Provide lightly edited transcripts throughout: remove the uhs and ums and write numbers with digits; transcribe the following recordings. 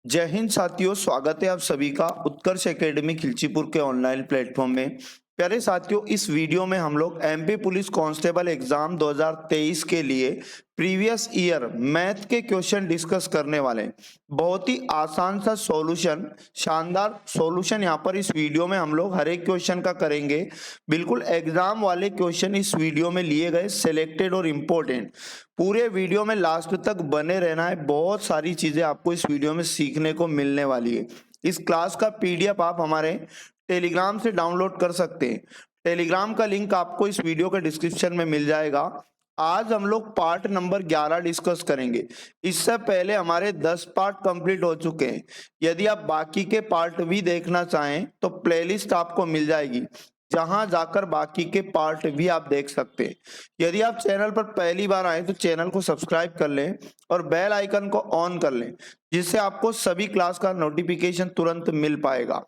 जय हिंद साथियों, स्वागत है आप सभी का उत्कर्ष एकेडमी खिलचीपुर के ऑनलाइन प्लेटफॉर्म में। प्यारे साथियों, इस वीडियो में हम लोग एमपी पुलिस कांस्टेबल एग्जाम 2023 के लिए प्रीवियस ईयर मैथ के क्वेश्चन डिस्कस करने वाले हैं। बहुत ही आसान सा सॉल्यूशन, शानदार सॉल्यूशन यहाँ पर इस वीडियो में हम लोग हर एक क्वेश्चन का करेंगे। बिल्कुल एग्जाम वाले क्वेश्चन इस वीडियो में लिए गए, सिलेक्टेड और इम्पोर्टेंट। पूरे वीडियो में लास्ट तक बने रहना है, बहुत सारी चीजें आपको इस वीडियो में सीखने को मिलने वाली है। इस क्लास का पीडीएफ आप हमारे टेलीग्राम से डाउनलोड कर सकते हैं। टेलीग्राम का लिंक आपको इस वीडियो के डिस्क्रिप्शन में मिल जाएगा। आज हम लोग पार्ट नंबर 11 डिस्कस करेंगे। इससे पहले हमारे 10 पार्ट कंप्लीट हो चुके हैं। यदि आप बाकी के पार्ट भी देखना चाहें तो प्लेलिस्ट आपको मिल जाएगी, जहां जाकर बाकी के पार्ट भी आप देख सकते हैं। यदि आप चैनल पर पहली बार आए तो चैनल को सब्सक्राइब कर लें और बेल आइकन को ऑन कर लें, जिससे आपको सभी क्लास का नोटिफिकेशन तुरंत मिल पाएगा।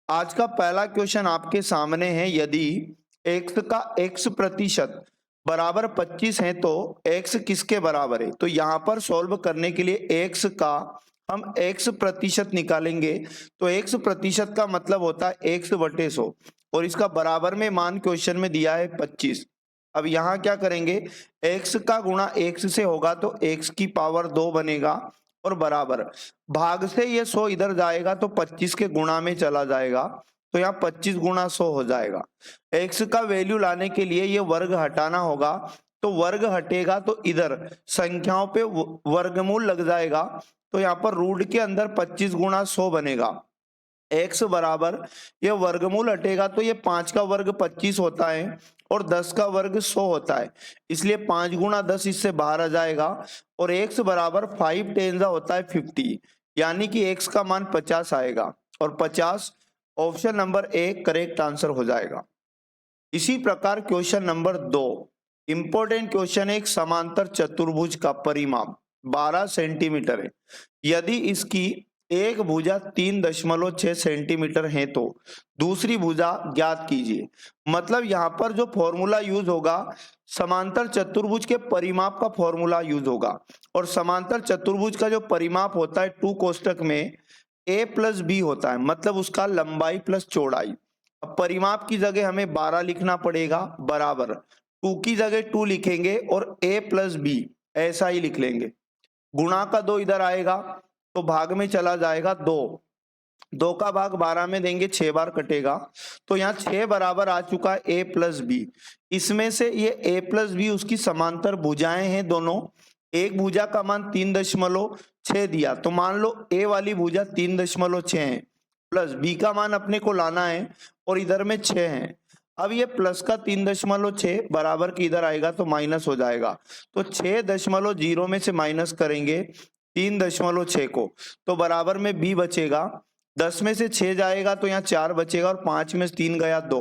आज का पहला क्वेश्चन आपके सामने है। यदि x का x प्रतिशत बराबर 25 है तो x किसके बराबर है? तो यहाँ पर सॉल्व करने के लिए x का हम x प्रतिशत निकालेंगे। तो x प्रतिशत का मतलब होता है x बटे 100 और इसका बराबर में मान क्वेश्चन में दिया है 25। अब यहाँ क्या करेंगे, x का गुणा x से होगा तो x की पावर 2 बनेगा और बराबर भाग से ये 100 इधर जाएगा तो 25 के गुणा में चला जाएगा, तो यहाँ 25 गुणा 100 हो जाएगा। x का वैल्यू लाने के लिए ये वर्ग हटाना होगा, तो वर्ग हटेगा तो इधर संख्याओं पे वर्गमूल लग जाएगा, तो यहाँ पर रूट के अंदर 25 गुणा 100 बनेगा। x बराबर ये वर्गमूल हटेगा तो ये 5 का वर्ग 25 होता है और 10 का वर्ग 100 होता है, इसलिए 5 गुणा 10 इससे बाहर आ जाएगा और x बराबर 5 टेंजा होता है 50, यानी कि x का मान 50 आएगा और 50 option number A correct answer हो जाएगा। इसी प्रकार क्वेश्चन नंबर 2 इंपॉर्टेंट क्वेश्चन है। एक समांतर चतुर्भुज का परिमाप 12 सेंटीमीटर है। यदि इसकी एक भुजा 3.6 सेंटीमीटर है तो दूसरी भुजा ज्ञात कीजिए। मतलब यहाँ पर जो फॉर्मूला यूज होगा, समांतर चतुर्भुज के परिमाप का फॉर्मूला यूज होगा, और समांतर चतुर्भुज का जो परिमाप होता है 2 कोष्टक में a प्लस बी होता है, मतलब उसका लंबाई प्लस चौड़ाई। अब परिमाप की जगह हमें 12 लिखना पड़ेगा, बराबर 2 की जगह 2 लिखेंगे और a प्लस बी ऐसा ही लिख लेंगे। गुणा का 2 इधर आएगा तो भाग में चला जाएगा 2 का भाग 12 में देंगे, 6 बार कटेगा, तो यहाँ 6 बराबर आ चुका है a प्लस बी। इसमें से ये a प्लस बी उसकी समांतर भुजाएं हैं दोनों। एक भुजा का मान 3.6 दिया, तो मान लो a वाली भुजा 3.6 है, प्लस b का मान अपने को लाना है और इधर में 6 है। अब ये प्लस का 3.6 बराबर की इधर आएगा तो माइनस हो जाएगा, तो 6.0 में से माइनस करेंगे 3.6 को, तो बराबर में b बचेगा। 10 में से 6 जाएगा तो यहाँ 4 बचेगा और 5 में से 3 गया 2,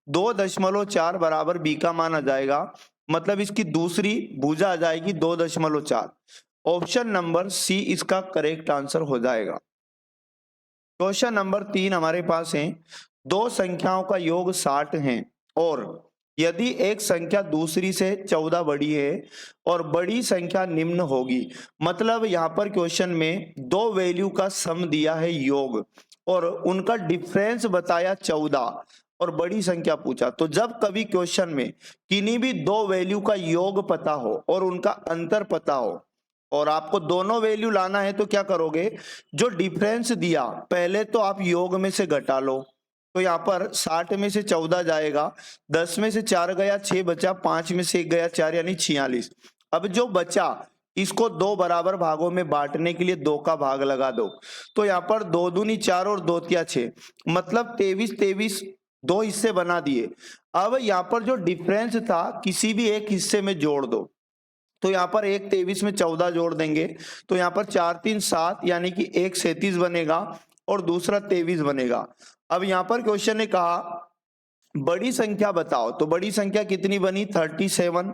2.4 बराबर b का मान आ जाएगा। मतलब इसकी दूसरी भुजा आ जाएगी 2.4। ऑप्शन नंबर सी इसका करेक्ट आंसर हो जाएगा। क्वेश्चन नंबर 3 हमारे पास है। दो संख्याओं का योग 60 है और यदि एक संख्या दूसरी से 14 बड़ी है और बड़ी संख्या निम्न होगी। मतलब यहाँ पर क्वेश्चन में दो वैल्यू का सम दिया है योग और उनका डिफरेंस बताया 14 और बड़ी संख्या पूछा। तो जब कभी क्वेश्चन में किन्हीं भी दो वैल्यू का योग पता हो और उनका अंतर पता हो और आपको दोनों वैल्यू लाना है तो क्या करोगे, जो डिफरेंस दिया पहले तो आप योग में से घटा लो, तो यहाँ पर 60 में से 14 जाएगा, 10 में से 4 गया 6 बचा, 5 में से 1 गया 4 यानी 46। अब जो बचा इसको दो बराबर भागों में बांटने के लिए 2 का भाग लगा दो, तो यहाँ पर 2 दूनी 4 और 2 तिया 6, मतलब 23 दो हिस्से बना दिए। अब यहाँ पर जो डिफरेंस था किसी भी एक हिस्से में जोड़ दो, तो यहाँ पर एक 23 में 14 जोड़ देंगे तो यहाँ पर 4 3 7 यानी कि एक 37 बनेगा और दूसरा 23 बनेगा। अब यहाँ पर क्वेश्चन ने कहा बड़ी संख्या बताओ, तो बड़ी संख्या कितनी बनी 37।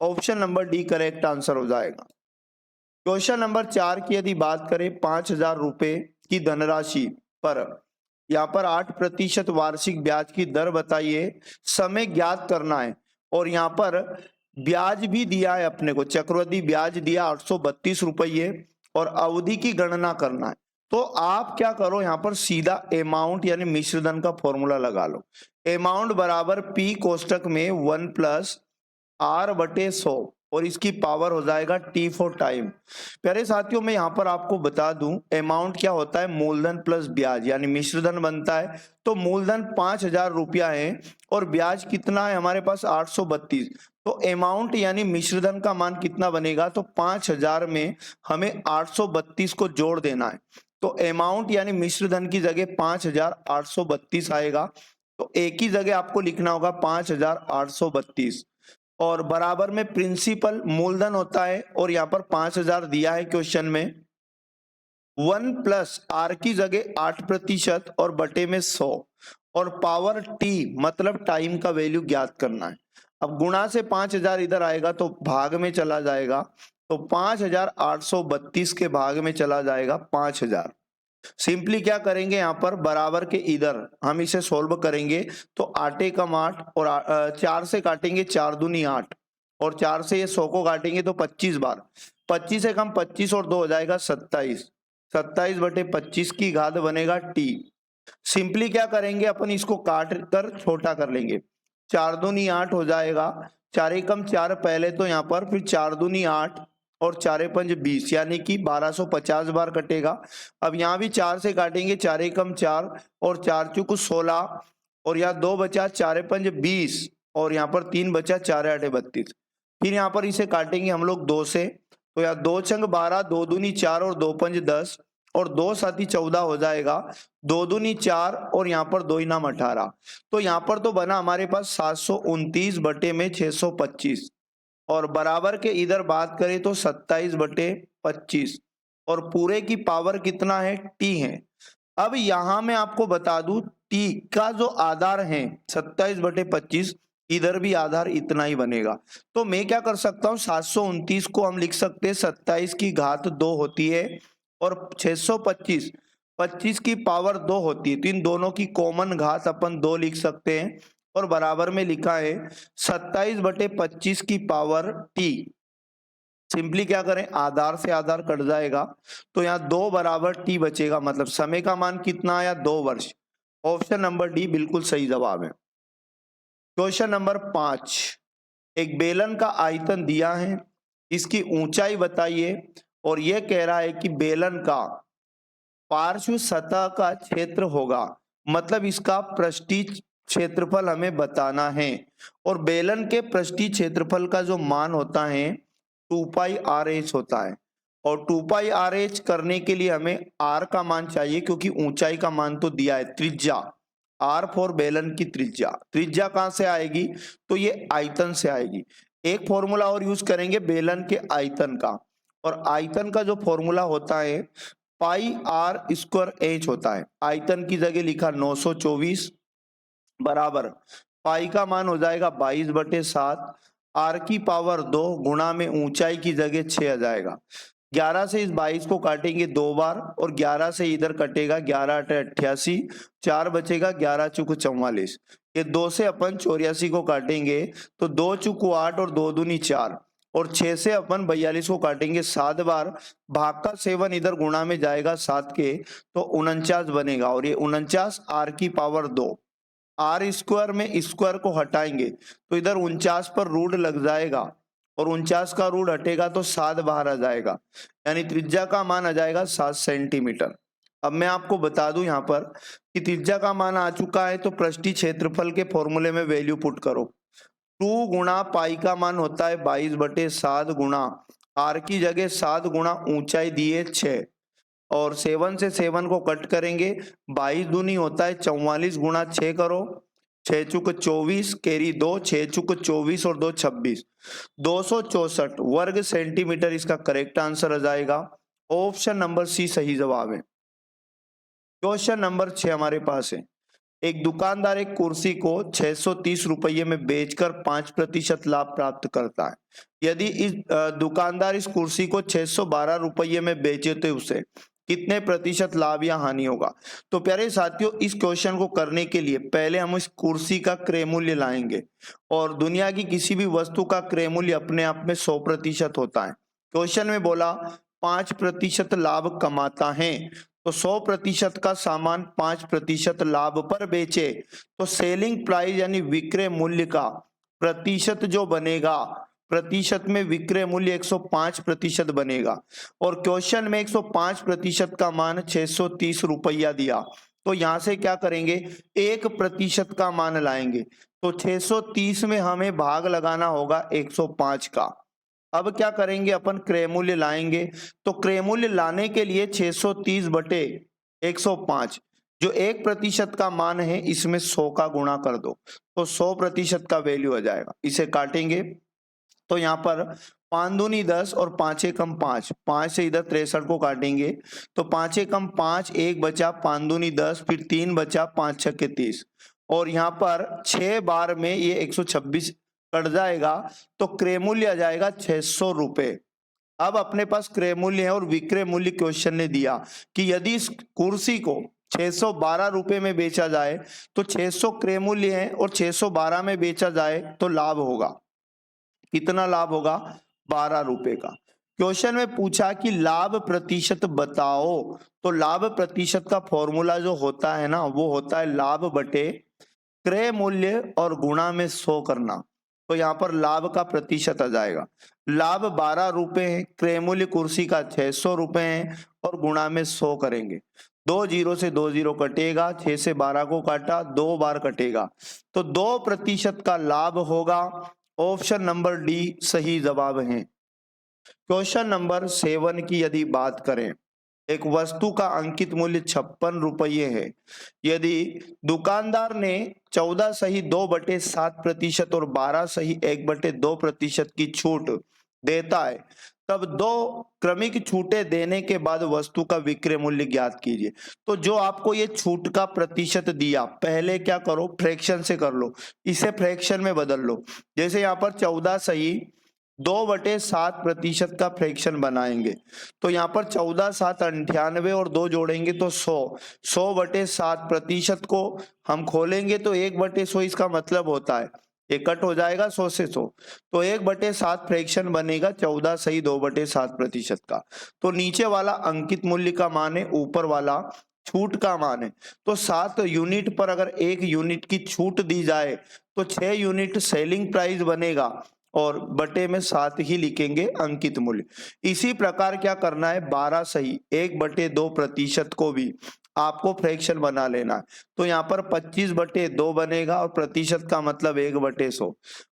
Option number D correct answer हो जाएगा। क्वेश्चन नंबर 4 की यदि बात करें, 5,000 रुपए की धनराशि पर यहाँ पर 8% वार्षिक ब्याज की दर बताइए, समय ज्ञात करना है और यहाँ पर ब्याज भी दिया है अपने को, चक्रवृद्धि ब्याज दिया 832 रुपये और अवधि की गणना करना है। तो आप क्या करो, यहाँ पर सीधा अमाउंट यानी मिश्रधन का फॉर्मूला लगा लो। अमाउंट बराबर पी कोष्टक में 1 प्लस आर बटे 100 और इसकी पावर हो जाएगा टी फॉर टाइम। प्यारे साथियों, मैं यहाँ पर आपको बता दूं अमाउंट क्या होता है, मूलधन प्लस ब्याज यानी मिश्रधन बनता है। तो मूलधन 5,000 रुपया है और ब्याज कितना है हमारे पास 832। तो अमाउंट यानी मिश्रधन का मान कितना बनेगा, तो 5,000 में हमें 832 को जोड़ देना है। तो अमाउंट यानी मिश्रधन की जगह 5,832 आएगा। तो एक ही जगह आपको लिखना होगा 5,832 और बराबर में प्रिंसिपल मूलधन होता है और यहाँ पर 5,000 दिया है क्वेश्चन में। 1 प्लस आर की जगह 8% और बटे में 100 और पावर टी मतलब टाइम का वैल्यू ज्ञात करना है। अब गुणा से 5,000 इधर आएगा तो भाग में चला जाएगा, तो 5,832 के भाग में चला जाएगा 5,000। सिंपली क्या करेंगे, यहाँ पर बराबर के इधर हम इसे सोल्व करेंगे तो 8 एकम 8 और 4 से काटेंगे 4 दूनी 8 और 4 से ये 100 को काटेंगे तो 25 बार, 25 एकम 25 और 2 हो जाएगा 27, 27 बटे 25 की घात बनेगा टी। सिंपली क्या करेंगे, अपन इसको काट कर छोटा कर लेंगे, 4 दूनी 8 हो जाएगा, 4 एकम 4 पहले तो यहाँ पर, फिर 4 दूनी 8 और 4 पंज 20 यानी कि 1250 बार कटेगा। अब यहाँ भी 4 से काटेंगे, 4 एकम 4 और 4 चुक 16 और यहाँ 2 बचा, 4 पंज 20 और यहाँ पर 3 बचा, 4 आठे 32। फिर यहाँ पर इसे काटेंगे हम लोग 2 से, तो यहाँ 2 छंग 12, 2 दूनी 4 और 2 पंज 10 और 2 साथी 14 हो जाएगा, 2 दूनी 4 और यहाँ पर 2 इनाम 18। तो यहाँ पर तो बना हमारे पास 729 बटे में 625 और बराबर के इधर बात करें तो 27 बटे 25 और पूरे की पावर कितना है, टी है। अब यहां मैं आपको बता दूं टी का जो आधार है 27 बटे 25, इधर भी आधार इतना ही बनेगा। तो मैं क्या कर सकता हूं, 729 को हम लिख सकते हैं 27 की घात 2 होती है और 625 25 की पावर 2 होती है, तो इन दोनों की कॉमन घात अपन 2 लिख सकते हैं और बराबर में लिखा है 27 बटे 25 की पावर टी। सिंपली क्या करें, आधार से आधार कट जाएगा तो यहाँ 2 बराबर टी बचेगा, मतलब समय का मान कितना आया, 2 वर्ष। ऑप्शन नंबर डी बिल्कुल सही जवाब है। क्वेश्चन नंबर 5, एक बेलन का आयतन दिया है, इसकी ऊंचाई बताइए और यह कह रहा है कि बेलन का पार्श्व सतह का क्षेत्र होगा, मतलब इसका पृष्ठीय क्षेत्रफल हमें बताना है और बेलन के पृष्ठीय क्षेत्रफल का जो मान होता है 2 पाई आर एच होता है और 2 पाई आर एच करने के लिए हमें आर का मान चाहिए क्योंकि ऊंचाई का मान तो दिया है, त्रिज्या आर फॉर बेलन की त्रिज्या। त्रिज्या कहां से आएगी, तो ये आयतन से आएगी। एक फॉर्मूला और यूज करेंगे बेलन के आयतन का, और आयतन का जो फॉर्मूला होता है पाई आर स्क्वायर एच होता है। आयतन की जगह लिखा 924 बराबर पाई का मान हो जाएगा 22 बटे 7, आर की पावर 2 गुणा में ऊंचाई की जगह 6 आ जाएगा। 11 से इस 22 को काटेंगे 2 बार और 11 से इधर कटेगा, 11 अठे 88, 4 बचेगा, 11 चुक 44। ये 2 से अपन 84 को काटेंगे तो 2 चुक 8 और 2 दूनी 4 और 6 से अपन 42 को काटेंगे 7 बार, भाग का 7 इधर गुणा में जाएगा 7 के तो 49 बनेगा और ये 49 आर की पावर 2। आर स्क्वायर में स्क्वायर को हटाएंगे तो इधर 49 पर रूट लग जाएगा और 49 का रूट हटेगा तो 7 बाहर आ जाएगा, यानी त्रिज्या का मान आ जाएगा 7 सेंटीमीटर। अब मैं आपको बता दूं यहाँ पर कि त्रिज्या का मान आ चुका है तो पृष्ठीय क्षेत्रफल के फॉर्मूले में वैल्यू पुट करो। 2 गुणा पाई का मान होता है 22 बटे 7 गुणा आर की जगह 7 गुणा ऊंचाई दिए 6 और 7 से 7 को कट करेंगे, 22 दूनी होता है 44 गुणा 6 करो, 6 चुक 24 कैरी 2, 6 चुक 24 और 2 26, 264 वर्ग सेंटीमीटर इसका करेक्ट आंसर आ जाएगा। ऑप्शन नंबर सी सही जवाब है। क्वेश्चन नंबर 6 हमारे पास है, एक दुकानदार एक कुर्सी को 630 रुपये में बेचकर 5% लाभ प्राप्त करता है। यदि इस दुकानदार इस कुर्सी को 612 रुपये में बेचे तो उसे कितने प्रतिशत लाभ या हानि होगा। तो प्यारे साथियों, इस क्वेश्चन को करने के लिए पहले हम इस कुर्सी का क्रय मूल्य लाएंगे और दुनिया की किसी भी वस्तु का क्रय मूल्य अपने आप में 100% होता है। क्वेश्चन में बोला 5% लाभ कमाता है, तो 100% का सामान 5% लाभ पर बेचे तो सेलिंग प्राइस यानी विक्रय मूल्य का प्रतिशत जो बनेगा, प्रतिशत में विक्रय मूल्य 105% बनेगा। और क्वेश्चन में 105% का मान 630 रुपया दिया, तो यहां से क्या करेंगे, 1% का मान लाएंगे, तो 630 में हमें भाग लगाना होगा 105 का। अब क्या करेंगे, अपन क्रय मूल्य लाएंगे, तो क्रय मूल्य लाने के लिए 630 बटे 105, जो 1% का मान है इसमें 100 का गुणा कर दो, तो 100% का वैल्यू आ जाएगा। इसे काटेंगे तो यहाँ पर 5 दूनी 10 और 5 एकम 5, 5 से इधर 63 को काटेंगे तो 5 एकम 5, 1 बचा, 5 दूनी 10, फिर 3 बचा, 5 छक्के 30, और यहाँ पर 6 बार में ये 126 कट जाएगा, तो क्रय मूल्य आ जाएगा 600 रुपए। अब अपने पास क्रय मूल्य है और विक्रय मूल्य क्वेश्चन ने दिया कि यदि इस कुर्सी को 612 रुपए में बेचा जाए तो 600 क्रय मूल्य है और 612 में बेचा जाए तो लाभ होगा, कितना लाभ होगा, 12 रुपए का। क्वेश्चन में पूछा कि लाभ प्रतिशत बताओ, तो लाभ प्रतिशत का फॉर्मूला जो होता है ना, वो होता है लाभ बटे क्रय मूल्य और गुणा में 100 करना, तो यहाँ पर लाभ का प्रतिशत आ जाएगा। लाभ 12 रुपए है, क्रय मूल्य कुर्सी का 600 रुपए है और गुणा में 100 करेंगे। 2 जीरो से 2 जीरो कटेगा, 6 से 12 को काटा, 2 बार कटेगा, तो 2% का लाभ होगा। ऑप्शन नंबर डी सही जवाब है। क्वेश्चन नंबर 7 की यदि बात करें, एक वस्तु का अंकित मूल्य 56 रुपये है, यदि दुकानदार ने 14 सही 2/7% और 12 सही 1/2% की छूट देता है, तब 2 क्रमिक छूटें देने के बाद वस्तु का विक्रय मूल्य ज्ञात कीजिए। तो जो आपको ये छूट का प्रतिशत दिया, पहले क्या करो, फ्रैक्शन से कर लो, इसे फ्रैक्शन में बदल लो। जैसे यहाँ पर 14 सही 2/7% का फ्रैक्शन बनाएंगे, तो यहाँ पर 14 7 98 और 2 जोड़ेंगे तो 100, 100/7% को हम खोलेंगे तो 1/100, इसका मतलब होता है ये कट हो जाएगा 100 से 100, तो 1/7 फ्रैक्शन बनेगा 14 सही 2/7% का। तो नीचे वाला अंकित मूल्य का मान है, ऊपर वाला छूट का मान है, तो 7 यूनिट पर अगर 1 यूनिट की छूट दी जाए तो 6 यूनिट सेलिंग प्राइस बनेगा और बटे में 7 ही लिखेंगे अंकित मूल्य। इसी प्रकार क्या करना है, 12 सही 1/2% को भी आपको फ्रैक्शन बना लेना है, तो यहाँ पर 25/2 बनेगा और प्रतिशत का मतलब 1/100,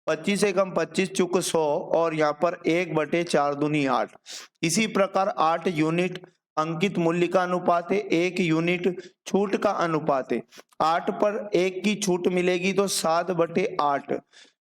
25 एकम 25 चुक 100 और यहाँ पर 1/4 दूनी 8। इसी प्रकार 8 यूनिट अंकित मूल्य का अनुपात है, 1 यूनिट छूट का अनुपात है, 8 पर 1 की छूट मिलेगी तो 7/8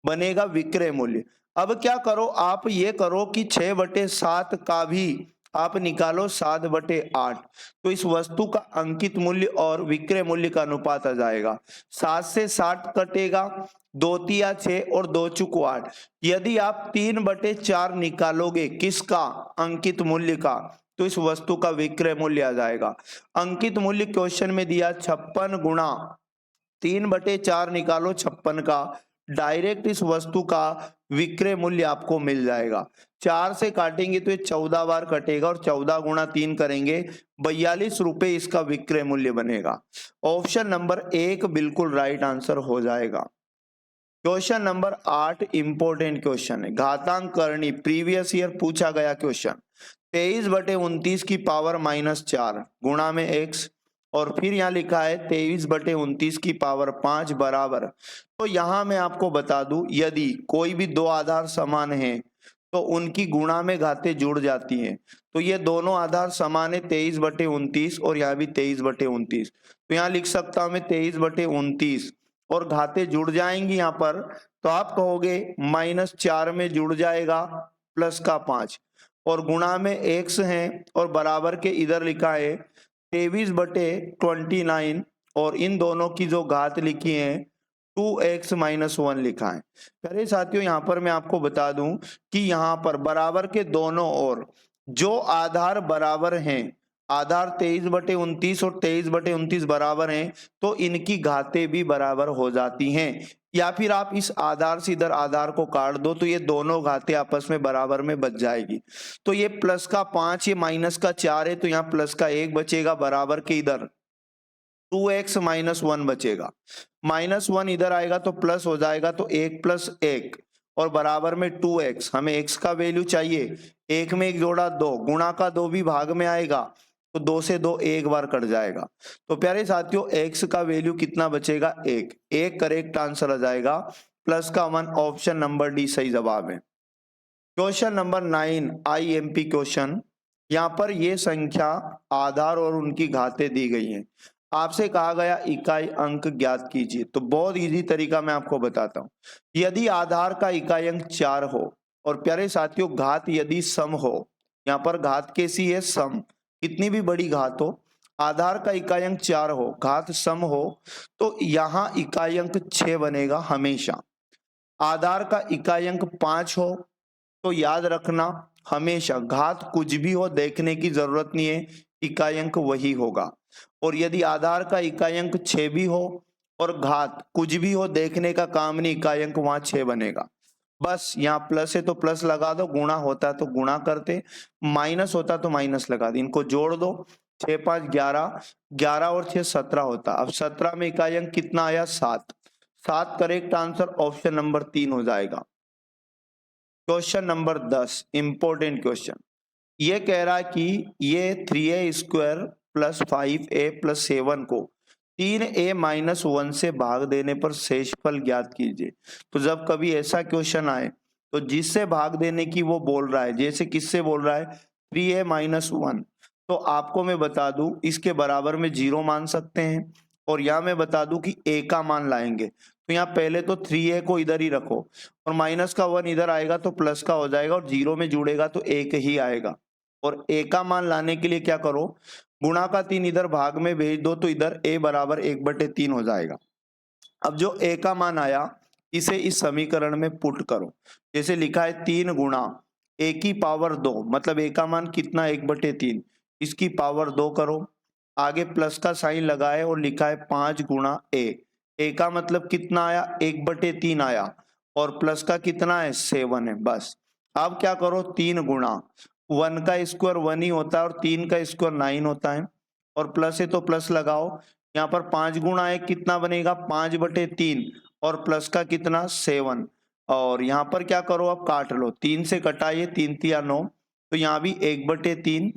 बनेगा विक्रय मूल्य। अब क्या करो, आप ये करो कि 6/7 का भी आप निकालो 7/8, तो इस वस्तु का अंकित मूल्य और विक्रय मूल्य का अनुपात आ जाएगा। 7 से 60 कटेगा, 2 तिया 6 और 2 चुक 8। यदि आप 3/4 निकालोगे किसका, अंकित मूल्य का, तो इस वस्तु का विक्रय मूल्य आ जाएगा। अंकित मूल्य क्वेश्चन में दिया 56 गुणा 3/4 निकालो 56 का, डायरेक्ट इस वस्तु का विक्रय मूल्य आपको मिल जाएगा। 4 से काटेंगे तो ये 14 बार कटेगा और 14 गुणा 3 करेंगे 42 रुपए इसका विक्रय मूल्य बनेगा। ऑप्शन नंबर 1 बिल्कुल राइट आंसर हो जाएगा। क्वेश्चन नंबर 8 इंपॉर्टेंट क्वेश्चन है, घातांक करनी, प्रीवियस ईयर पूछा गया क्वेश्चन। 23/29 की पावर -4 गुणा में x, और फिर यहाँ लिखा है 23/29 की पावर 5 बराबर। तो यहाँ मैं आपको बता दूं, यदि कोई भी दो आधार समान हैं तो उनकी गुणा में घातें जुड़ जाती हैं। तो ये दोनों आधार समान है 23/29 और यहाँ भी 23/29, तो यहाँ लिख सकता हूं मैं 23/29 और घातें जुड़ जाएंगी यहाँ पर, तो आप कहोगे -4 में जुड़ जाएगा प्लस का 5 और गुणा में x है और बराबर के इधर लिखा है 23/29 और इन दोनों की जो घात लिखी है 2x - 1 लिखा है। प्यारे साथियों, यहाँ पर मैं आपको बता दूं कि यहाँ पर बराबर के दोनों ओर जो आधार बराबर हैं, आधार 23/29 और 23/29 बराबर हैं, तो इनकी घातें भी बराबर हो जाती हैं। या फिर आप इस आधार से इधर आधार को काट दो तो ये दोनों घातें आपस में बराबर में बच जाएगी। तो ये प्लस का 5 ये माइनस का 4 है तो यहाँ प्लस का 1 बचेगा, बराबर के इधर 2x माइनस 1 बचेगा। माइनस 1 इधर आएगा तो प्लस हो जाएगा, तो 1 प्लस 1 और बराबर में 2x। हमें x का वैल्यू चाहिए, 1 में 1 जोड़ा 2, गुणा का 2 भी भाग में आएगा तो 2 से 2 एक बार कट जाएगा। तो प्यारे साथियों x का वैल्यू कितना बचेगा, 1। एक करेक्ट आंसर आ जाएगा, प्लस का 1, ऑप्शन नंबर डी सही जवाब है। Question number 9 IMP question. यहाँ पर ये संख्या आधार और उनकी घातें दी गई हैं। आपसे कहा गया इकाई अंक ज्ञात कीजिए। तो बहुत इजी तरीका मैं आपको बताता हूँ। यदि आधार का इकाई अंक 4 हो और प्यारे साथियों घात यदि सम हो, यहाँ पर घात कैसी है, सम, कितनी भी बड़ी घात हो, आधार का इकाई अंक 4 हो, घात सम हो, तो यहाँ इकाई अंक 6 बनेगा हमेशा। आधार का इकाई अंक 5 हो तो याद रखना हमेशा घात कुछ भी हो देखने की जरूरत नहीं है, इकाई अंक वही होगा। और यदि आधार का इकाई अंक 6 भी हो और घात कुछ भी हो देखने का काम नहीं, इकाई अंक वहां 6 बनेगा। बस यहाँ प्लस है तो प्लस लगा दो, गुणा होता है तो गुणा करते, माइनस होता तो माइनस लगा दो, इनको जोड़ दो, 6 5 11, 11 और 6 17 होता। अब 17 में इकाई अंक कितना आया, 7। 7 करेक्ट आंसर ऑप्शन नंबर 3 हो जाएगा। Question number 10 important question. ये कह रहा है कि ये 3a square plus 5a plus 7 को 3a माइनस 1 से भाग देने पर शेषफल ज्ञात कीजिए। तो जब कभी ऐसा क्वेश्चन आए तो जिससे भाग देने की वो बोल रहा है, जैसे किससे बोल रहा है, 3a माइनस 1, तो आपको मैं बता दूं इसके बराबर में 0 मान सकते हैं। और यहाँ मैं बता दूं कि a का मान लाएंगे तो यहाँ पहले तो 3a को इधर ही रखो और माइनस का 1 इधर आएगा तो प्लस का हो जाएगा और 0 में जुड़ेगा तो 1 ही आएगा। और a का मान लाने के लिए क्या करो, गुणा का 3 इधर भाग में भेज दो तो इधर a बराबर 1/3 हो जाएगा। अब जो a का मान आया इसे इस समीकरण में पुट करो। जैसे लिखा है 3 गुणा a की पावर 2, मतलब a का मान कितना, 1/3, इसकी पावर 2 करो। आगे प्लस का साइन लगाए और लिखा है 5 गुणा a का मतलब कितना आया, 1/3 आया, और प्लस का कितना है, 7 है। बस अब क्या करो, 3 गुणा 1 का स्क्वायर 1 ही होता है और 3 का स्क्वायर 9 होता है, और प्लस है तो प्लस लगाओ। यहाँ पर 5 गुणा 1 कितना बनेगा, 5/3, और प्लस का कितना, 7। और यहाँ पर क्या करो, अब काट लो, 3 से कटाइए, 3 3 9, तो यहाँ भी 1/3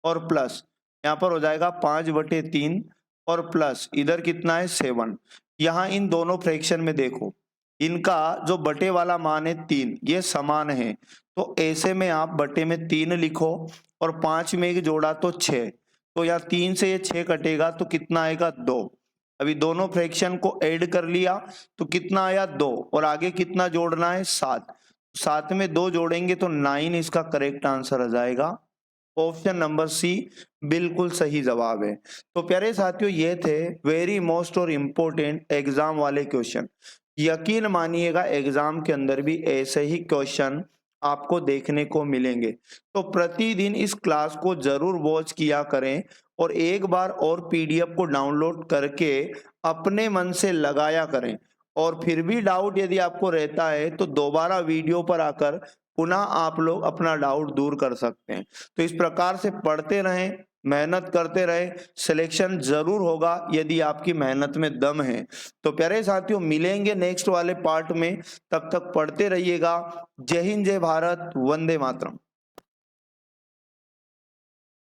और प्लस यहाँ पर हो जाएगा 5/3 और प्लस इधर कितना है, 7। यहाँ इन दोनों फ्रैक्शन में देखो, इनका जो बटे वाला मान है 3, ये समान है, तो ऐसे में आप बटे में 3 लिखो और 5 में 1 जोड़ा तो 6, तो यहाँ 3 से ये 6 कटेगा तो कितना आएगा, 2। अभी दोनों फ्रैक्शन को ऐड कर लिया तो कितना आया, 2, और आगे कितना जोड़ना है, 7। 7 में 2 जोड़ेंगे तो 9 इसका करेक्ट आंसर आ जाएगा। ऑप्शन नंबर सी बिल्कुल सही जवाब है। तो प्यारे साथियों ये थे वेरी मोस्ट और इम्पोर्टेंट एग्जाम वाले क्वेश्चन। यकीन मानिएगा एग्जाम के अंदर भी ऐसे ही क्वेश्चन आपको देखने को मिलेंगे। तो प्रतिदिन इस क्लास को जरूर वॉच किया करें और एक बार और पीडीएफ को डाउनलोड करके अपने मन से लगाया करें। और फिर भी डाउट यदि आपको रहता है तो दोबारा वीडियो पर आकर पुनः आप लोग अपना डाउट दूर कर सकते हैं। तो इस प्रकार से पढ़ते रहें, मेहनत करते रहे, सिलेक्शन जरूर होगा यदि आपकी मेहनत में दम है। तो प्यारे साथियों मिलेंगे नेक्स्ट वाले पार्ट में, तब तक पढ़ते रहिएगा। जय हिंद, जय भारत, वंदे मातरम।